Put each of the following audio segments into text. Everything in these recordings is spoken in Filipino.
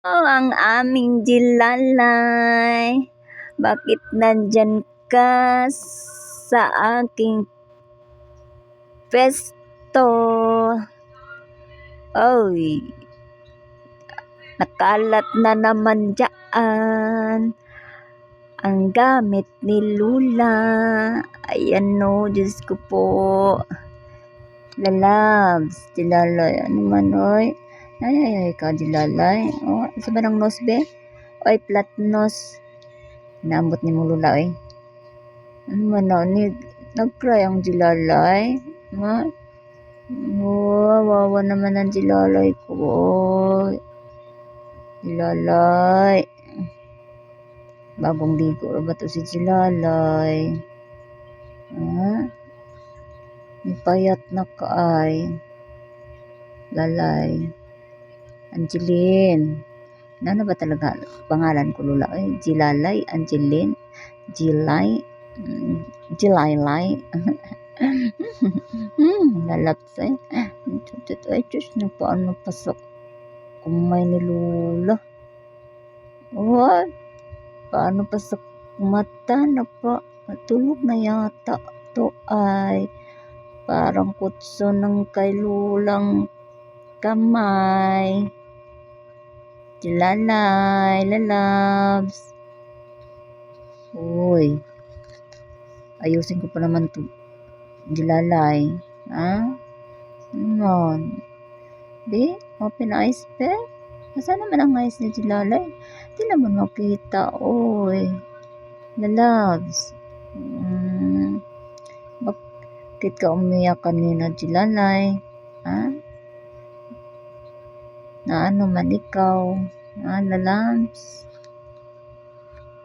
Oh, ang aming Jilalay, bakit nandyan ka sa aking pesto? Oy, nakalat na naman dyan ang gamit ni Lula. Ayan no, Diyos ko po. Lalabs, Jilalay, ano man oy? Ay, ka Jilalay. Oh, sa ba ng nos be? Oy, flat nose. Naambot ni mo Lula oy. Ano man na, nag-cry ang Jilalay. Ma? Oh, wawa naman ang Jilalay ko. Oy. Jilalay. Bagong ligo ba to si Jilalay? Ha? Payat na kaay. Lalay. Angeline. Ano ba talaga pangalan ko Lula? Ay, Jilalay, Angeline, Jilay, Jilaylay. Lalaps eh. Ay, Diyos na paano pasok kumay ni Lula. What? Paano pasok mata na pa? Matulog na yata. To ay parang kutso ng kay Lulang kamay. Jilalay, lalabs. Uy. Ayusin ko pa naman to. Jilalay. Ha? Ano? Di? Open eyes pe? Asa naman ang eyes ni Jilalay? Di naman makita. Uy. Lalabs. Bakit ka umiyak kanina, Jilalay? Ha? Na ano man ikaw? Ha, lalabs?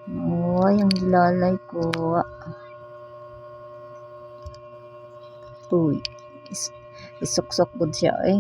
Uy, ang Jilalay ko. Uy. Isuksok ko siya eh.